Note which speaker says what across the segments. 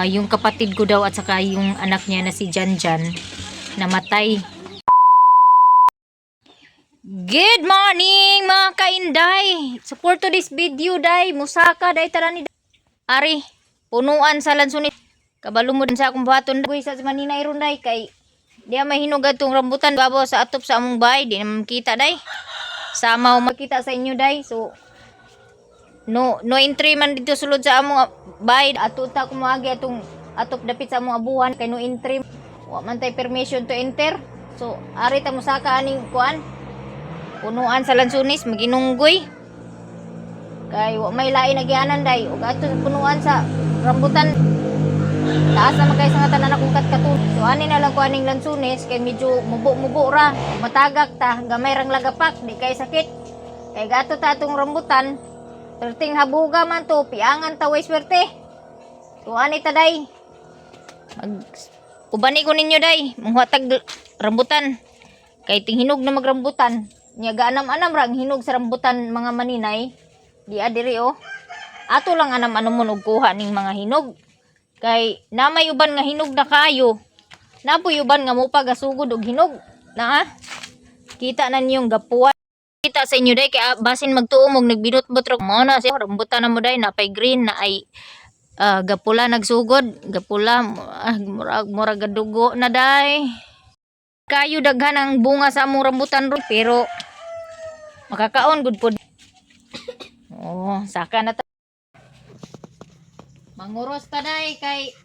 Speaker 1: yung kapatid ko daw at saka yung anak niya na si Janjan namatay. Good morning mga kainday. Support to this video day. Musaka day tarani. Ari, punuan sa lansunit. Kabalo mo din sa akong baton. Guy sa manina iron day kay diya may hinugad tong rambutan babo sa atop sa among bahay. Di naman kita day. Sama makita sa inyo day. So no entry man dito sulod sa among bahay. Atuta ko moagi atong atop dapit sa among abuhan kay no entry. Wa man tay permission to enter. So ari ta musaka aning kuan. Punuan sa lansunis maginunggoy. Kay wa may lain nagianan day ug ato punuan sa rambutan. Taas na magkay sa tanan akong katkatul. So ani na lang ko aning lansunis kay medyo mubo-mubo ra. Matagak ta gamay rang lagapak di kay sakit. Kay gato ta atong rambutan. Perting habuga man to piangan ta way swerte. So ani ta day. Ubani ko ninyo day muhatag rambutan. Kay tinghinog na magrambutan. Nya gaanam-anam ra ang hinog sa rambutan mga maninay. Di adiri oh. Ato lang anam-anam mo og kuha ning mga hinog. Kay namay uban nga hinog na kayo. Napoy uban nga mo pagasugod og hinog. Na kita na niyong gapuan. Kita sa inyo day kay basin magtuom og nagbinot-bot ra mo na sa rambutan na mo day napay green na ay gapula nagsugod. Gapula murag gadugo na day. Kayo daghan ang bunga sa among rambutan ron pero makakaon gud pod. Oh, saka na ta. Manguros ta day kay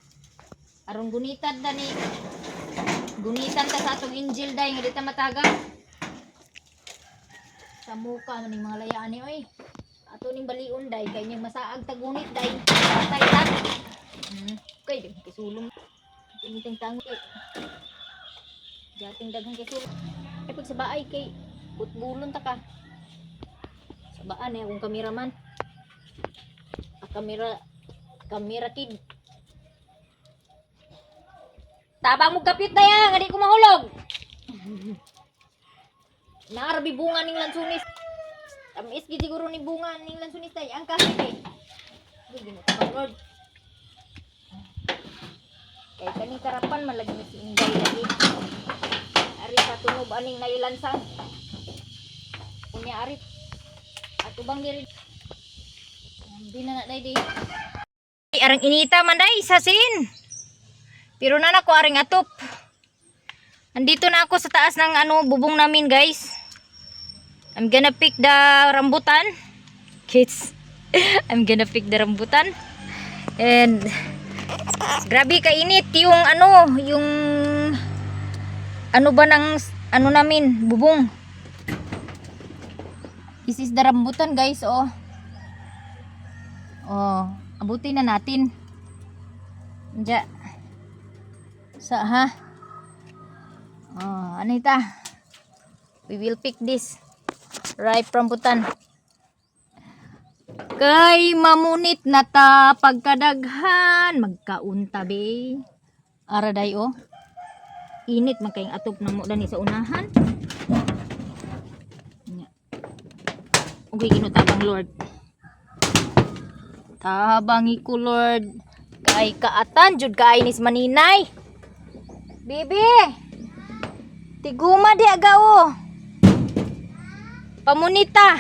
Speaker 1: aron gunitan ta ni. Gunitan ta sa atong injil day nga di ta matagak. Sa muka man ning mga layaan ni oy. Ato ning balion day kay nya masaag ta gunit day. Patay ta. Kay di kisulong. Tinting tango kay. Dating daghang kay sulong. Ay pag sa baay kay butbulon ta ka. Sa baan eh akong kameraman. Kamera kid. Tabang mo kapit na yan, hindi ko mahulog. Naarabi bunga ning lansunis. Tamis gid siguro ni bunga ning lansunis tay. Ang kasi kay. Hindi mo Lord. Kay kaning karapan malagi ni si Inday lagi. Ari sa tunob aning nailansang. Unya ari. At ubang diri. Hindi na day. Arang inita man day sasin. Pero na nako aring atop. Andito na ako sa taas ng bubong namin, guys. I'm gonna pick the rambutan. Kids. I'm gonna pick the rambutan. And grabe kainit yung ba ng namin bubong. This is the rambutan, guys, oh. Oh, abutin na natin. Diyan. Sa ha? Oh, ano ita? We will pick this ripe rambutan. Kay mamunit na ta pagkadaghan magkaunta be. Ara day oh. Init man kayong atop na mo dani sa unahan. Okay, ginutabang Lord. Tabangi ko Lord. Kay kaatan jud kay nis maninay. Bibi. Tiguma di agao. Pamunita.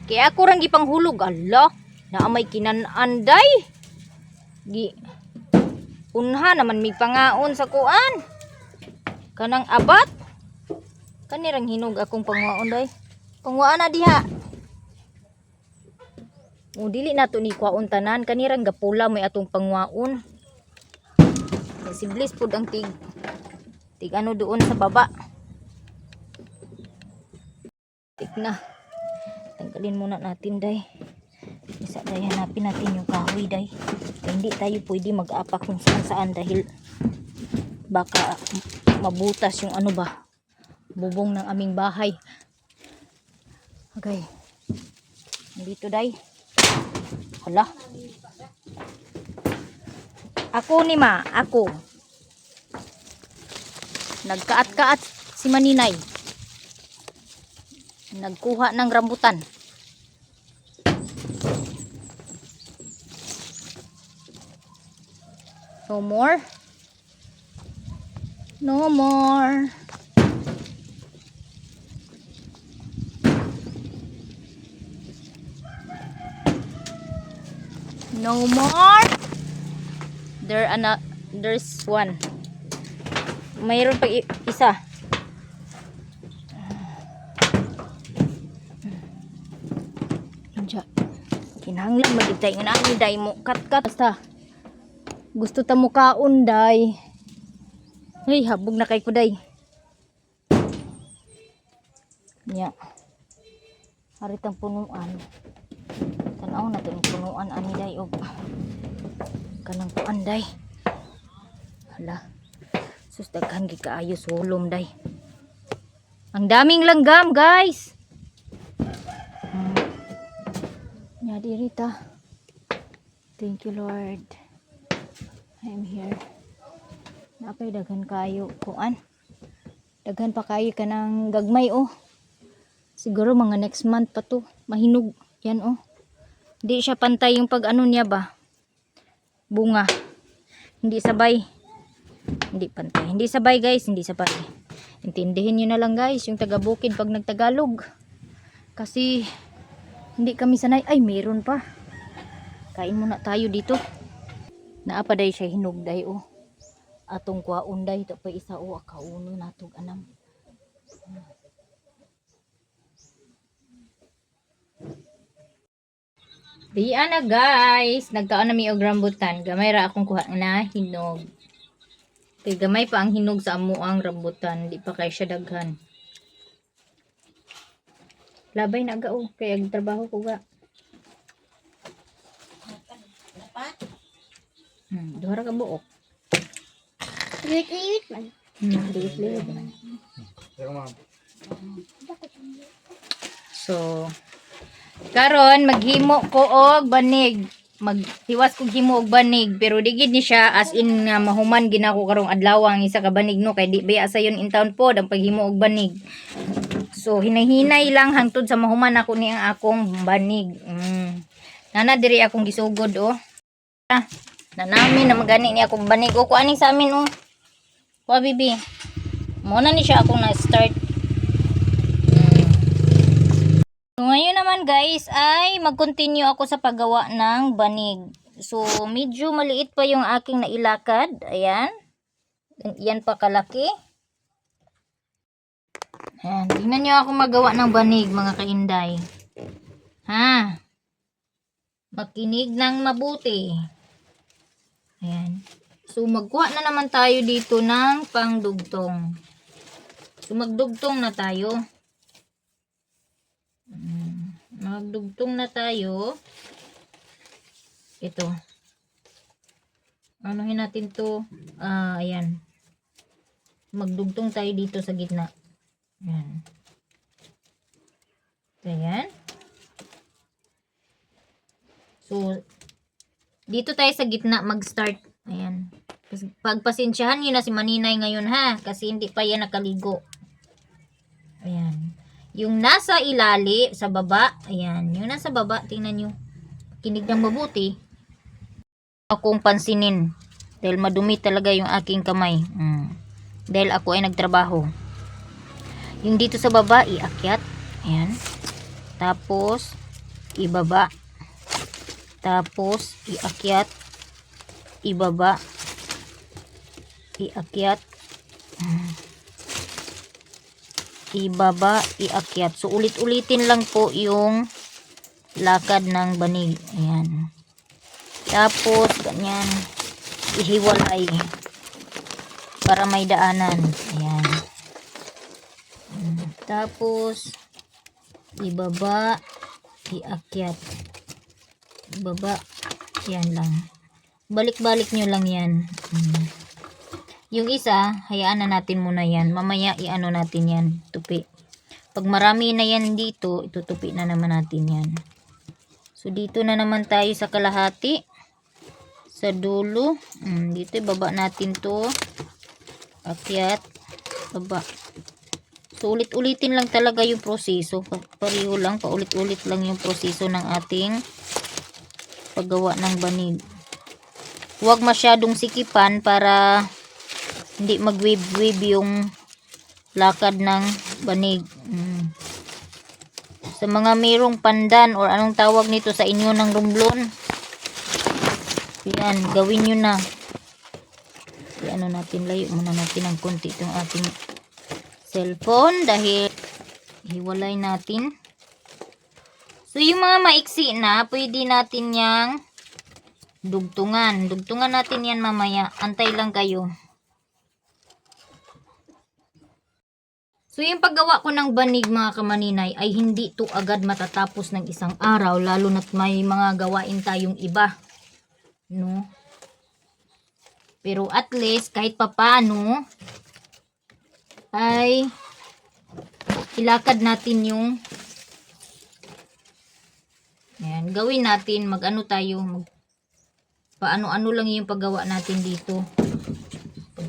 Speaker 1: Kaya ako rang gipanghulog. Allah. Naamay kinananday. Gi. Unha naman may pangaon sa kuan. Kanang abat. Kanirang hinog akong panguaon day. Panguaan na diha. O dili na to ni kwaon tanan. Kanirang gapula may atong panguaon. Si Bliss pud ang tig doon sa baba. Tik na. Tanggalin muna natin day. Isa day hanapin natin yung kahoy day. Hindi tayo pwede mag-apak kung saan dahil baka mabutas yung bubong ng aming bahay. Okay. Dito day. Hala. Ako ni ma, ako. Nagkaat-kaat si Maninay. Nagkuha ng rambutan. No more. No more. No more. There's one. Mayroon pa isa. Diyan. Kinahanglan magitay nga ni day mo kat basta. Gusto ta mo kaon day. Hey, habog na kay ko day. Nya. Haritang punuan. Tanaw na tong punuan ani day og kanang puan day. Hala. Sus daghan gi kaayo sulom day. Ang daming langgam, guys. Nya dirita. Thank you, Lord. I'm here. Napay daghan kayo kuan. Daghan pa kayo kanang gagmay oh. Siguro mga next month pa to. Mahinog yan oh. Hindi siya pantay yung pag ano niya ba. Bunga. Hindi sabay. Hindi pantay. Hindi sabay guys. Hindi sabay. Intindihin nyo na lang guys. Yung taga-bukid pag nagtagalog. Kasi hindi kami sanay. Ay meron pa. Kain muna tayo dito. Naapa day siya hinog day oh. Atong kwaon day. Ito pa isa oh. Akauno natog anam. Diyan na guys, nagkaon na mi og rambutan. Gamay ra akong kuha na hinog. Kay gamay pa ang hinog sa amuang rambutan, di pa kay siya daghan. Labay na ga oh, kay ag trabaho ko ga. Duha ka buok.
Speaker 2: Liwit man.
Speaker 1: Liwit man. So, karon maghimo ko og banig. Maghiwas kog himo og banig pero digid ni siya as in nga mahuman ginako karong adlaw ang isa ka banig no kay di baya sayon in town pod ang paghimo og banig. So hinay-hinay lang hangtod sa mahuman ako ni ang akong banig. Nana diri akong gisugod oh. Nanami na magani ni akong banig oh kuaning sa amin oh. Kuha bibi. Mo na ni siya akong na-start. So, ngayon naman guys ay mag-continue ako sa paggawa ng banig. So medyo maliit pa yung aking nailakad. Ayan. Yan pa kalaki. Ayan. Tingnan nyo ako magawa ng banig mga kainday. Ha? Makinig ng mabuti. Ayan. So magkuha na naman tayo dito ng pangdugtong. So magdugtong na tayo. Magdugtong na tayo. Ito. Anuhin natin to. Ayan. Magdugtong tayo dito sa gitna. Ayan. Ayan. So, dito tayo sa gitna mag-start. Ayan. Pagpasensyahan nyo na si Maninay ngayon ha. Kasi hindi pa yan nakaligo. Ayan. Yung nasa ilali, sa baba, ayan, yung nasa baba, tingnan nyo, kinig ng mabuti, akong pansinin, dahil madumi talaga yung aking kamay, dahil ako ay nagtrabaho. Yung dito sa baba, iakyat, ayan, tapos, ibaba, tapos, iakyat, ibaba, iakyat, ibaba, iakyat. So, ulit-ulitin lang po yung lakad ng banig. Ayan. Tapos, ganyan. Ihiwalay. Para may daanan. Ayan. Tapos, ibaba, iakyat. Ibaba. Yan lang. Balik-balik nyo lang yan. Yung isa, hayaan na natin muna yan. Mamaya, i-ano natin yan. Tupi. Pag marami na yan dito, itutupi na naman natin yan. So, dito na naman tayo sa kalahati. Sa dulo. Dito, ibaba natin to. Akyat. Baba. So, ulit-ulitin lang talaga yung proseso. Pareho lang, paulit-ulit lang yung proseso ng ating paggawa ng banig. Huwag masyadong sikipan para hindi mag-wave-wave yung lakad ng banig. Sa mga mayroong pandan or anong tawag nito sa inyo ng rumblon, yan, gawin nyo na. Ano natin, layo muna natin ng konti itong ating cellphone dahil hiwalay natin. So yung mga maiksi na, pwede natin yang dugtungan. Dugtungan natin yan mamaya. Antay lang kayo. So yung paggawa ko ng banig mga kamaninay ay hindi to agad matatapos ng isang araw, lalo na't may mga gawain tayong iba. No? Pero at least kahit papaano ay ilakad natin yung ayan, gawin natin, mag-ano tayo, paano-ano lang yung paggawa natin dito.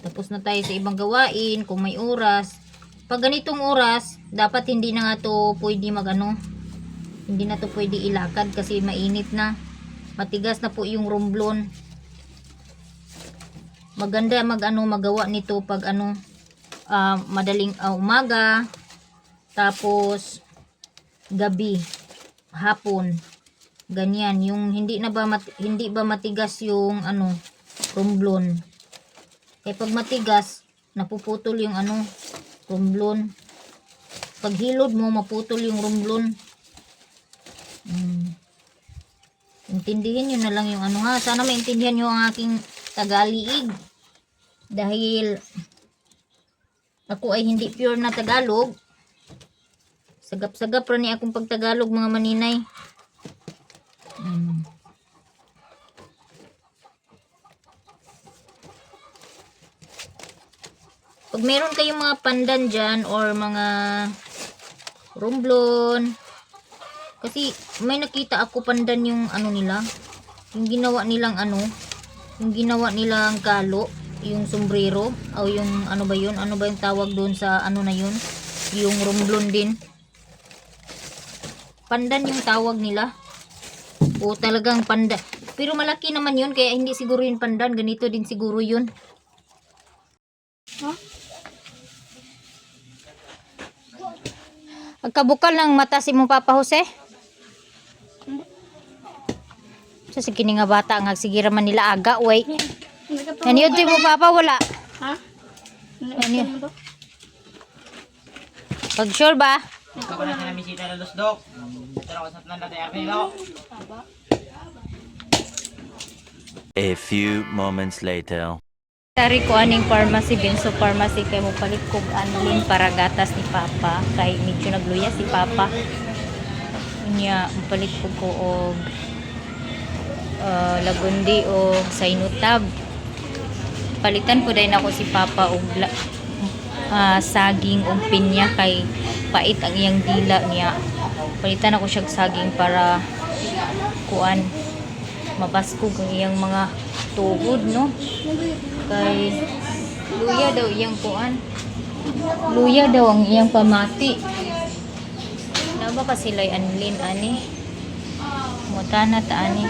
Speaker 1: Tapos na tayo sa ibang gawain, kung may oras. Pag ganitong oras, dapat hindi na nga to pwede mag-ano, hindi na to pwede ilakad kasi mainit na. Matigas na po yung rumblon. Maganda mag-ano, magawa nito pag ano, madaling umaga, tapos gabi, hapon. Ganyan, yung hindi ba matigas yung ano, rumblon. Kaya pag matigas, napuputol yung ano, rumblon. Pag hilod mo, maputol yung rumblon. Intindihin nyo na lang yung ano ha. Sana maintindihan nyo ang aking Tagaliig. Dahil ako ay hindi pure na Tagalog. Sagap-sagap ra ni akong pagtagalog mga maninay. Pag meron kayong mga pandan dyan or mga rumblon, kasi may nakita ako pandan yung ano nila, yung ginawa nilang ano, yung ginawa nilang kalo, yung sombrero, o yung ano ba yun, ano ba yung tawag doon sa ano na yun, yung rumblon din. Pandan yung tawag nila. O talagang pandan. Pero malaki naman yun, kaya hindi siguro yun pandan, ganito din siguro yun. Agkabukal ng mata si mong Papa Jose. So sige nga bata nga sige raman nila aga way. Naniyod di mo Papa wala.
Speaker 2: Ha?
Speaker 1: Naniyod. Pag sure ba?
Speaker 3: Ako na sila misita na lusdok. Tara ko sa tanan natin arnilo.
Speaker 4: A few moments later.
Speaker 1: Tari ko aning pharmacy Benso Pharmacy kay mo palit kog anlin para gatas ni Papa kay medyo nagluya si Papa. Unya palit ko og lagundi o Sainutab. Palitan ko din ako si Papa og saging og pinya kay pait ang iyang dila niya. Palitan ako siya saging para kuan mabaskog ang iyang mga tuhod no. Kay luya daw iyang kuan. Luya daw ang iyang pamati. Naba ka sila'y anlin ani. Mutana ta ani.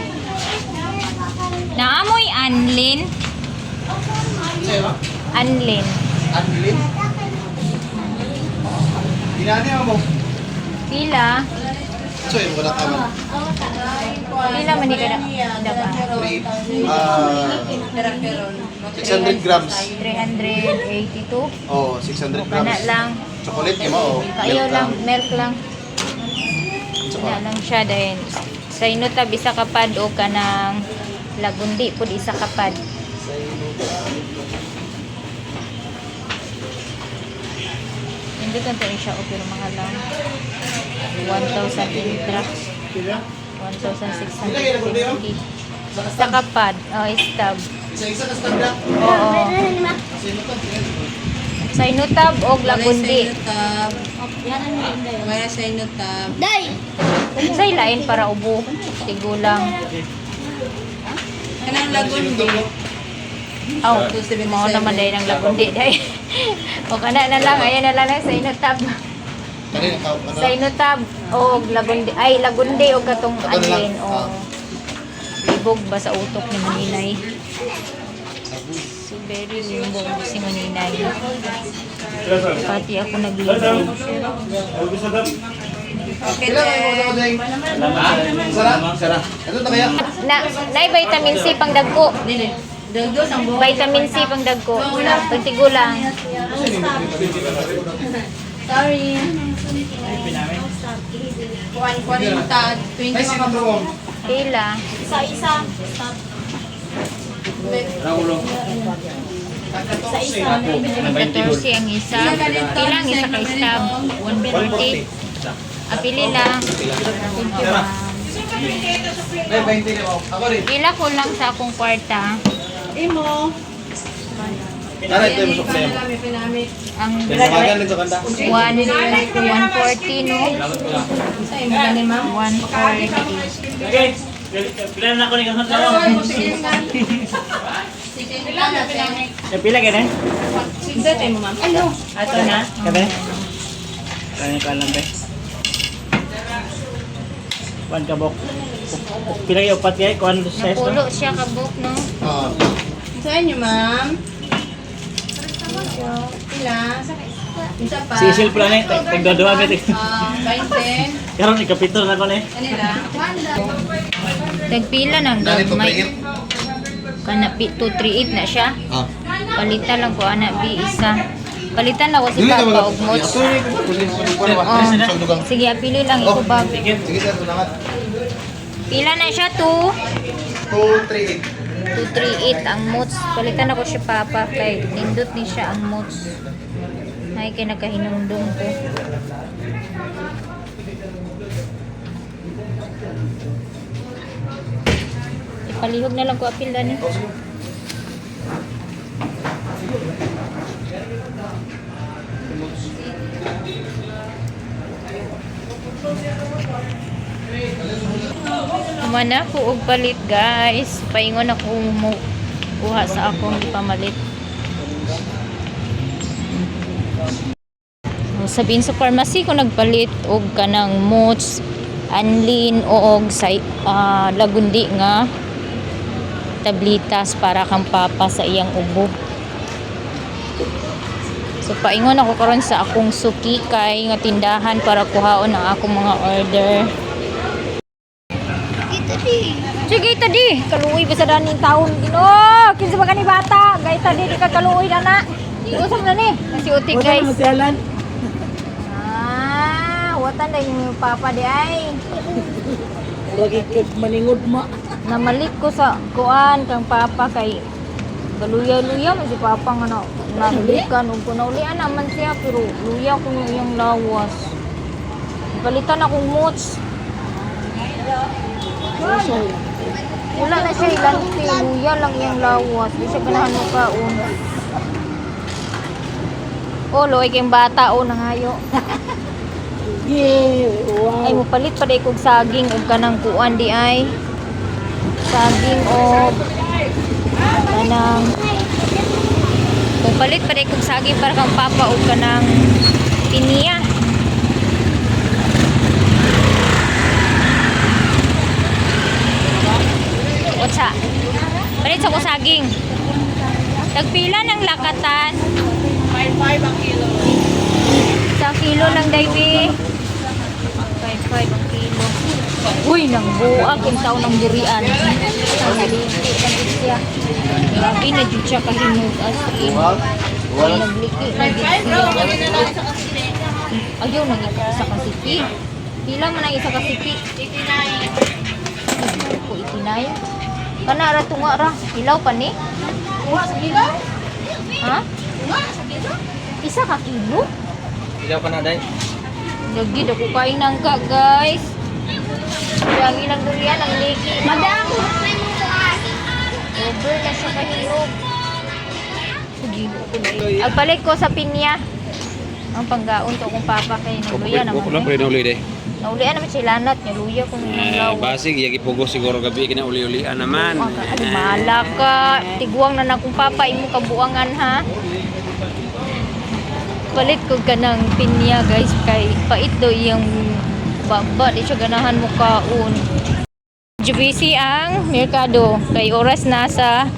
Speaker 1: Naamoy anlin. Anlin.
Speaker 2: Anlin? Pinani mo?
Speaker 1: Pila?
Speaker 2: So, yung wala tama.
Speaker 1: Pila man ni kada? Dapat.
Speaker 2: 600 grams.
Speaker 1: 382.
Speaker 2: Oh, 600
Speaker 1: Kana
Speaker 2: grams.
Speaker 1: lang.
Speaker 2: Chocolate mo, oh.
Speaker 1: Kayo lang, milk lang.
Speaker 2: Tsaka,
Speaker 1: Wala lang siya dahil sa inutab isa kapad o kanang lagundi pud isa kapad. Hindi ko tayo siya o pero mga lang 1,000 intra 1,650 isa kapad o istab
Speaker 2: isa-isa ka standard.
Speaker 1: oo sa inutab o lagundi
Speaker 5: Wala sa inutab.
Speaker 1: say lain para ubo tigulang
Speaker 5: Kanang lagundi.
Speaker 1: oh mo naman dahil ng lagundi dahil o kana na lang ayan na lang sa inutab
Speaker 2: Kanina ka, ano?
Speaker 1: sa inutab o lagundi o katong
Speaker 2: Ito na lang.
Speaker 1: alin o libog ba sa utok ni Maninay So very limbong si Maninay. Pati ako naglimbong.
Speaker 2: Sarah. Ito na kaya?
Speaker 1: Na vitamin C pang dagko. Vitamin C pang dagko. Pagtigulang.
Speaker 5: Sorry.
Speaker 2: Ay, si number 1.
Speaker 1: Pila.
Speaker 5: Isa-isa. Stop. Isa-isa.
Speaker 1: 14 ang isa. Pila ang isa kay stab. 140. Pili lang. Thank you, ma'am.
Speaker 2: Ay, 20 na ako. Ako rin.
Speaker 1: Pila ko lang sa akong kwarta.
Speaker 5: Imo.
Speaker 2: Tara, ito yung masok sa'yo.
Speaker 1: Ang
Speaker 2: Tinawagan din sa kanda.
Speaker 1: 140, no?
Speaker 5: Sa imo ganin, ma'am.
Speaker 1: 140.
Speaker 3: Okay. Pila na ako ni kasama ko. Pila ka na?
Speaker 5: Sige, tayo mo, ma'am. Ano?
Speaker 3: Ato na. Kabe? Kaya ko alam ba? One kabok. Pila kayo upat kaya? Kuhan sa size
Speaker 1: Napulo
Speaker 3: no?
Speaker 1: siya kabuk, no?
Speaker 2: Ah.
Speaker 5: Sa inyo, ma'am. Pila? Isa pa.
Speaker 3: Sisil pula ni. Tagdodua ba?
Speaker 5: 20.
Speaker 3: Karon ikapito na ko ni.
Speaker 5: Kanila.
Speaker 1: Tagpila ng
Speaker 2: Narito,
Speaker 1: gagmay.
Speaker 2: paingit.
Speaker 1: Kana 238 na siya.
Speaker 2: Ah.
Speaker 1: Palitan lang ko ana bi isa. Palitan ako si
Speaker 2: Dili ka
Speaker 1: Papa
Speaker 2: mag-
Speaker 1: og mots.
Speaker 2: Ito yung
Speaker 1: Oh.
Speaker 2: Sugdugang.
Speaker 1: Sige, pili lang
Speaker 2: Oh,
Speaker 1: ito bag.
Speaker 2: sige, sir, tulangat.
Speaker 1: Pila na siya
Speaker 2: 238.
Speaker 1: 238 ang mots. Palitan ako si Papa kay nindot ni siya ang mots. Ay kay nakahinumdum ko. Ipalihog na lang ko apil dani. Humana ko og palit guys. Paingon ako mo kuha sa akong ipamalit. Sabihin sa pharmacy ko nagpalit og kanang mots, anlin og sa lagundi nga tablitas para kang papa sa iyang ubo. So paingon ako karon sa akong suki kay nga tindahan para kuhaon ang akong mga order. Sige, ito di. Kaluoy ba sa daning taon? Ginoo! Kinsa ba ka ni bata? Gaita di ka kaluoy na na. Usap na ni. Kasi uti guys. Watan na yung papa di ay.
Speaker 5: Lagi kag maningod mo.
Speaker 1: Namalit ko sa kuan kang papa kay galuya-luya man si papa nga na naglikan ug kunaulian naman siya pero luya ko yung iyang lawas. Palitan akong mots. Wala na siya ilanti, luya lang iyang lawas. Di siya ganahan mo kaon. Oh, loy kayong bata o nangayo. Ay mo palit pa day kog saging ug kanang kuan di ay. Saging og kanang mo palit pa day kog saging para kang papa ug kanang piniya. Otsa. Palit sa ko saging. Tagpila ng lakatan.
Speaker 5: 5 ang kilo.
Speaker 1: Sa kilo lang, Davy. 5 ang kilo. Uy, nang buak yung taon ng durian. Ang naliki na din siya. Grabe na dyan siya kahinog as in. Uy, nagliki na din siya. Ayaw, nang isa kasiki. Pila mo nang isa kasiki? 89. Ko 89. Kana ra tunga ra. Hilaw pa ni?
Speaker 5: Kuha sa kilo?
Speaker 1: Ha?
Speaker 5: Kuha sa kilo?
Speaker 1: Isa ka kilo?
Speaker 2: Ilaw pa na, day.
Speaker 1: Lagi na ko kain ng ka, guys. Ang ilang durian, ang liki. Madam! Over na siya kahirog. Agpalit ko sa pinya. Ang panggaon to kung papa kay naluya naman.
Speaker 6: Wala pa rin uli day.
Speaker 1: Nauluyan naman siya lanat. Naluya kung nalaw.
Speaker 6: Basig, yagi pugo siguro gabi kina uli-ulian naman.
Speaker 1: Ano, mahala ka. Tiguang na na kung papa. Imo kabuangan ha. Palit ko ka ng pinya guys. Kay pait do yung baba. Di siya ganahan mo kaon. GBC ang merkado. Kay oras nasa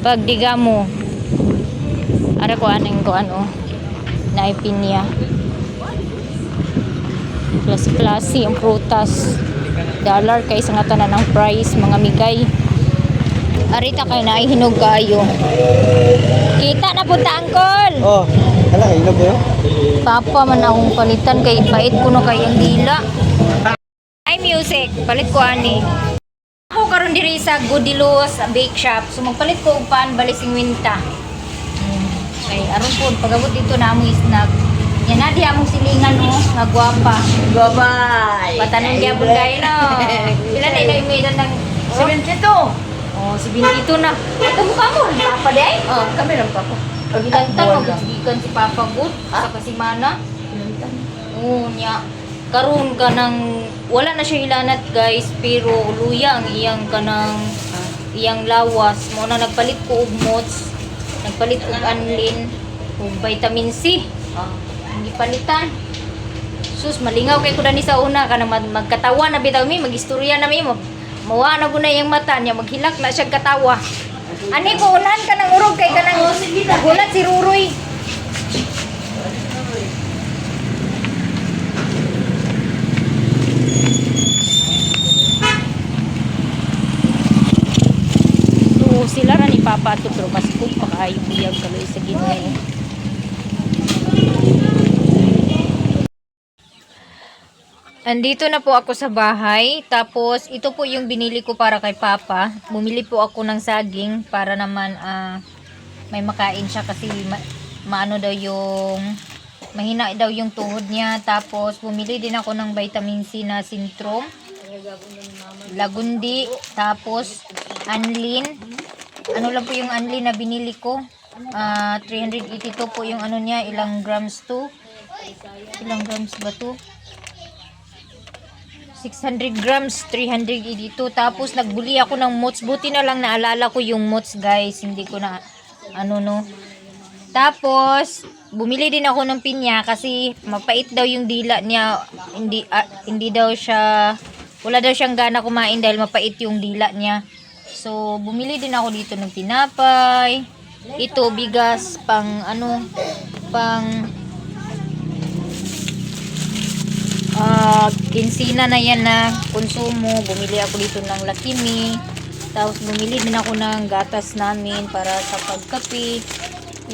Speaker 1: Pagdiga mo. Ara ko anong ko ano. Naipinya. Plus yung prutas. Dollar kay sa nga tanan ng price mga migay. Arita kay na ay hinog kayo. Kita na punta angkol.
Speaker 2: Oh, hala, hinog ba yun?
Speaker 1: Papa man akong palitan kay bait ko no kay ang dila. Ay music, palit ko ani. Ako karon diri sa Goodilos Bake Shop. So magpalit ko og pan balising winta. Ay aron po pagabot dito na amo snack. Yan na di among silingan no, nga gwapa.
Speaker 5: Bye-bye.
Speaker 1: Patanong gyapon kayo no. Pila na ina imedad ng
Speaker 5: 72.
Speaker 1: Oh, si Bintito na. Ito mukha mo, Papa day.
Speaker 5: Oh, kami lang pa po.
Speaker 1: Pagilantang magsigikan si Papa Good sa kasimana. Oo, niya. Karon ka ng wala na siya ilanat guys, pero luya ang iyang kanang iyang lawas. Mo na nagpalit ko og mots, nagpalit og anlin, og vitamin C. Hindi palitan. Sus, malingaw kay ko dani sa una kana magkatawa na bitaw mi, magistorya na mi mo. Mawa na guna yung mata niya, maghilak na siya katawa. Ani ko unahan ka ng urog kay ka ng nagulat si Ruroy. So sila ra ni Papa ato pero mas kung pa kayo buyag kaloy sa Ginoo. Andito na po ako sa bahay. Tapos, ito po yung binili ko para kay Papa. Bumili po ako ng saging para naman may makain siya kasi maano daw yung mahina daw yung tuhod niya. Tapos, bumili din ako ng vitamin C na Sintrom, Lagundi, tapos Anlin. Ano lang po yung Anlin na binili ko? 382 po yung ano niya. Ilang grams to? Ilang grams ba to? 600 grams, 382. Tapos nagbuli ako ng mots. Buti na lang naalala ko yung mots guys. Hindi ko na ano no. Tapos bumili din ako ng pinya kasi mapait daw yung dila niya. Hindi daw siya, wala daw siyang gana kumain dahil mapait yung dila niya. So bumili din ako dito ng tinapay. Ito bigas pang ano, pang kinsina na yan na konsumo. Bumili ako dito ng Lakimi. Tapos bumili din ako ng gatas namin para sa pagkape.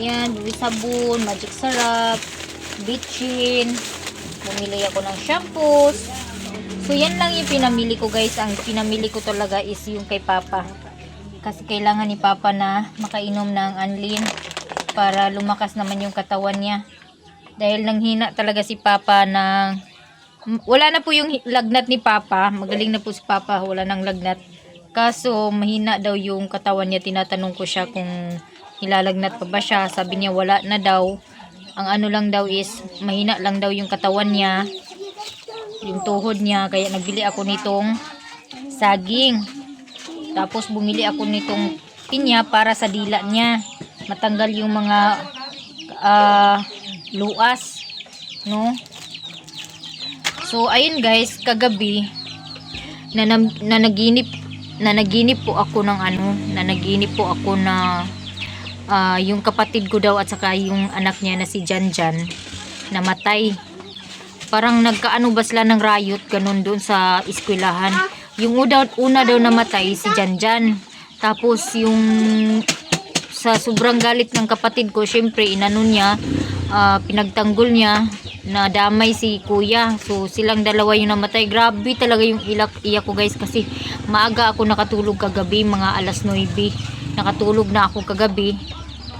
Speaker 1: Yan, bumili sabon, magic sarap, bitchin. Bumili ako ng shampoos. So yan lang yung pinamili ko guys. Ang pinamili ko talaga is yung kay Papa. Kasi kailangan ni Papa na makainom ng Anlin para lumakas naman yung katawan niya. Dahil nanghina talaga si Papa ng wala na po yung lagnat ni Papa. Magaling na po si Papa. Wala nang lagnat. Kaso mahina daw yung katawan niya. Tinatanong ko siya kung nilalagnat pa ba siya. Sabi niya wala na daw. Ang ano lang daw is mahina lang daw yung katawan niya. Yung tuhod niya. Kaya nagbili ako nitong saging. Tapos bumili ako nitong pinya para sa dila niya. Matanggal yung mga luas. No? So ayun guys, kagabi nanaginip po ako ng ano, nanaginip po ako na yung kapatid ko daw at saka yung anak niya na si Janjan namatay. Parang nagkaano ba sila ng riot ganun doon sa eskwelahan. Yung una daw namatay si Janjan. Tapos yung sa sobrang galit ng kapatid ko, syempre inano niya, pinagtanggol niya, nadamay si kuya. So silang dalawa yung namatay. Grabe talaga yung iyak ko guys kasi maaga ako nakatulog kagabi, mga alas 9 nakatulog na ako kagabi.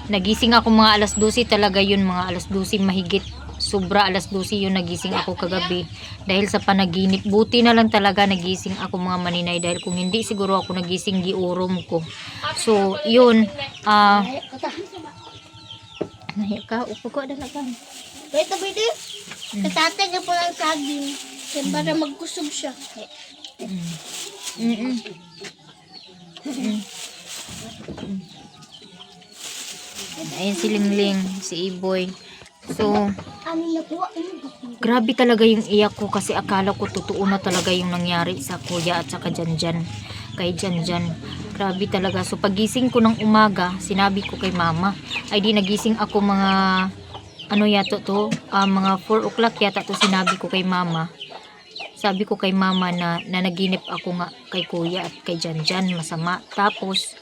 Speaker 1: Nagising ako mga alas 12 talaga yun, mga alas 12 mahigit, sobra alas 12 yun nagising ako kagabi dahil sa panaginip. Buti na lang talaga nagising ako mga maninay, dahil kung hindi siguro ako nagising giurom ko. So yun, nahiya ka, upo ko na lang.
Speaker 7: Wait, pwede. Katatay ka po ng saging. Para magkusog siya.
Speaker 1: Ayun si Lingling, si Iboy. So,
Speaker 7: Ano na po?
Speaker 1: grabe talaga yung iyak ko kasi akala ko totoo na talaga yung nangyari sa kuya at saka Janjan. Kay Janjan. Grabe talaga. So pagising ko ng umaga, sinabi ko kay mama. Ay di nagising ako mga ano yata to, mga 4 o'clock yata to, sinabi ko kay mama. Sabi ko kay mama na nanaginip ako nga kay kuya at kay Janjan, masama. Tapos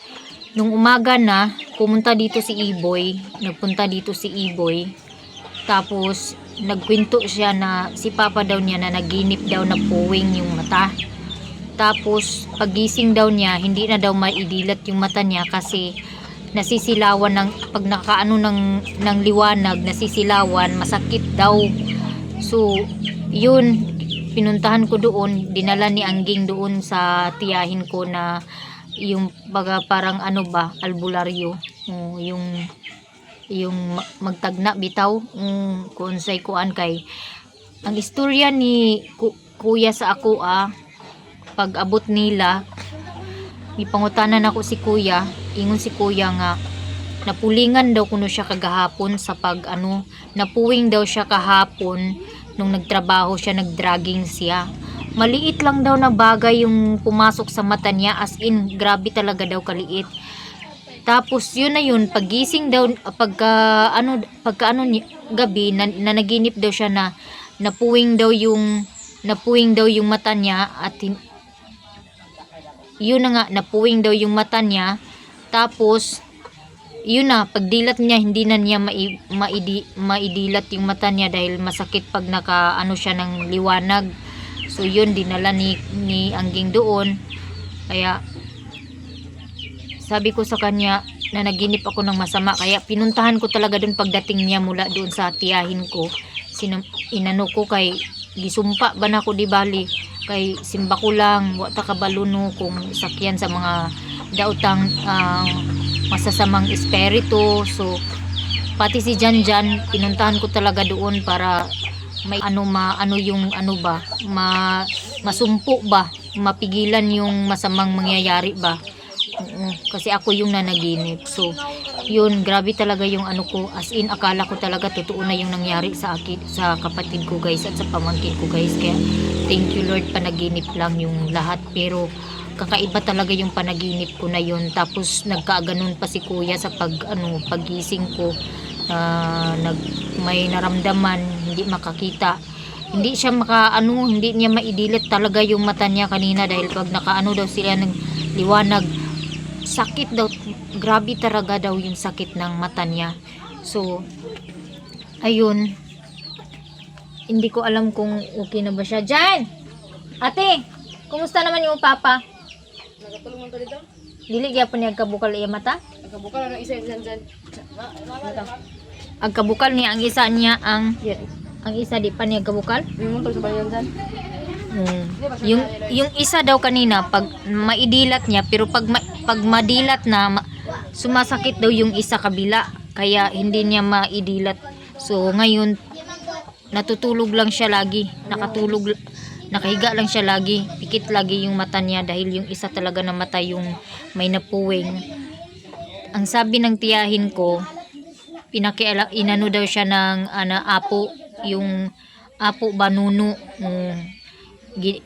Speaker 1: nung umaga na, pumunta dito si Iboy, nagpunta dito si Iboy. Tapos nagkwento siya na si papa daw niya na naginip daw na puwing yung mata. Tapos pagising daw niya, hindi na daw maidilat yung mata niya kasi nasisilawan ng pag nakaano ng liwanag, nasisilawan, masakit daw. So yun, pinuntahan ko doon, dinala ni Angging doon sa tiyahin ko na yung baga parang ano ba, albularyo, yung magtagna bitaw, kung say kuan kay ang istorya ni kuya sa ako pag abot nila, ipangutanan ako si kuya, ingon si kuya nga napulingan daw kuno siya kagahapon sa pag napuwing daw siya kahapon nung nagtrabaho siya, nagdragging siya. Maliit lang daw na bagay yung pumasok sa mata niya, as in grabe talaga daw kaliit. Tapos yun na yun, pagising daw pagka gabi na naginip daw siya na napuwing daw yung mata niya at yun na nga, napuwing daw yung mata niya. Tapos yun na, pagdilat niya hindi na niya maidilat yung mata niya dahil masakit pag siya ng liwanag. So yun, dinala ni Angging doon. Kaya sabi ko sa kanya na naginip ako ng masama, kaya pinuntahan ko talaga doon pagdating niya mula doon sa tiyahin ko. Inano ko kay gisumpa ba na ako di bali kay simba ko lang, wata kabaluno kung sakyan sa mga dautang masasamang espiritu. So pati si Janjan pinuntahan ko talaga doon para may masumpo ba, mapigilan yung masamang mangyayari ba. Kasi ako yung nanaginip. So yun, grabe talaga yung ko, as in akala ko talaga totoo na yung nangyari sa akin, sa kapatid ko guys at sa pamangkin ko guys. Kaya thank you Lord, panaginip lang yung lahat, pero kakaiba talaga yung panaginip ko na yun. Tapos nagkaaganon pa si kuya sa pagising ko, may naramdaman, hindi makakita, hindi siya hindi niya maidilit talaga yung mata niya kanina dahil pag daw sila ng liwanag, sakit daw, grabe talaga daw yung sakit ng mata niya. So ayun, hindi ko alam kung okay na ba siya. Jan! Ate! Kumusta naman yung papa?
Speaker 5: Nagatulong man to dito.
Speaker 1: Dili gyapon niya agkabukal iya mata?
Speaker 5: Nagkabukal na isa Janjan.
Speaker 1: Agkabukal niya ang isa niya ang isa di pa niya agkabukal?
Speaker 5: May montol sa bayan Jan.
Speaker 1: Yung isa daw kanina pag maidilat niya, pero pag madilat na sumasakit daw yung isa kabila, kaya hindi niya maidilat. So ngayon natutulog lang siya lagi, nakahiga lang siya lagi, pikit lagi yung mata niya dahil yung isa talaga na mata yung may napuwing. Ang sabi ng tiyahin ko, inano daw siya ng apo, yung apo ba nuno,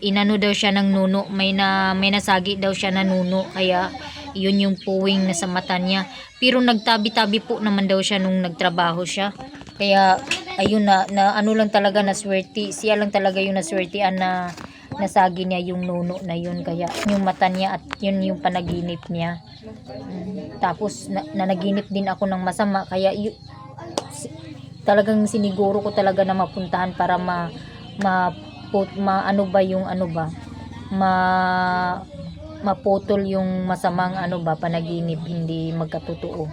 Speaker 1: inano daw siya ng nuno, may nasagi daw siya na nuno, kaya yun yung puwing na sa mata niya. Pero nagtabi-tabi po naman daw siya nung nagtrabaho siya, kaya ayun na lang talaga naswerte, siya lang talaga yung naswertean na nasagi niya yung nuno na yun, kaya yung mata niya at yun yung panaginip niya. Tapos nanaginip din ako ng masama, kaya talagang siniguro ko talaga na mapuntahan para maputol yung masamang panaginip, hindi magkatotoo.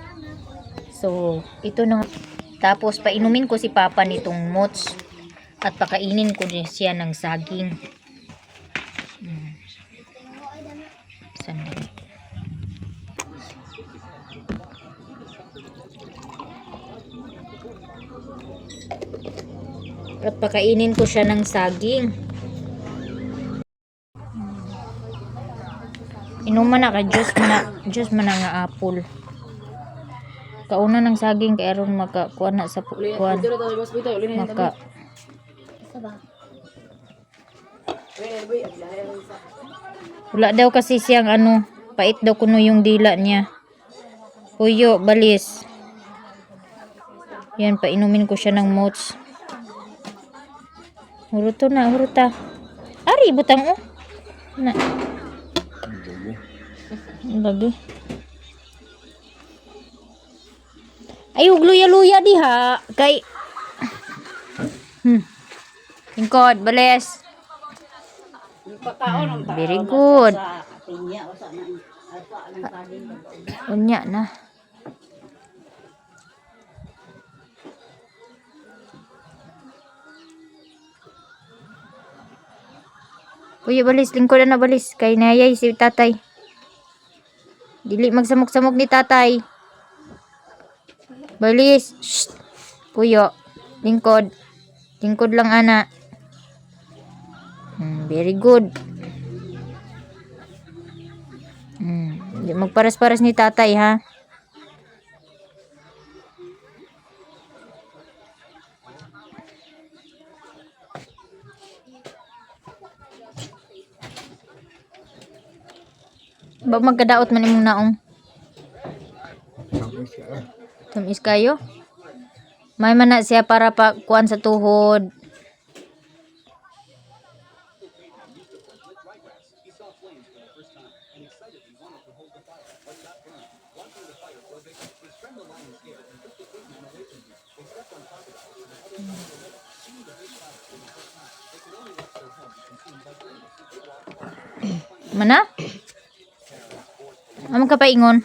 Speaker 1: So ito na. Tapos painumin ko si papa nitong mots at pakainin ko din siya ng saging. Sandali. At pakainin ko siya ng saging. Inuman na ka juice man nga apple. Kauna ng saging kay aron makakuha na sa kuan. Maka wala daw kasi siyang Pait daw kuno yung dila niya. Puyo, balis. Yan, painumin ko siya ng mots. Huruto na, huruta. Ari, butang oh. Na. Lagi. Ay, luya-luya diha. Kay... Lingkod, balis. Very good. Unya na. Kuya, balis. Lingkod na balis. Kay nayay si tatay. Dili magsamok-samok ni tatay. Balis. Shh. Kuya. Lingkod. Lingkod lang, ana. Very good. Di magparas-paras ni tatay, ha? Ba magkadaot man imong naong? Tamis kayo? May man na siya para pa kuan sa tuhod. Mana? Amo ka paingon?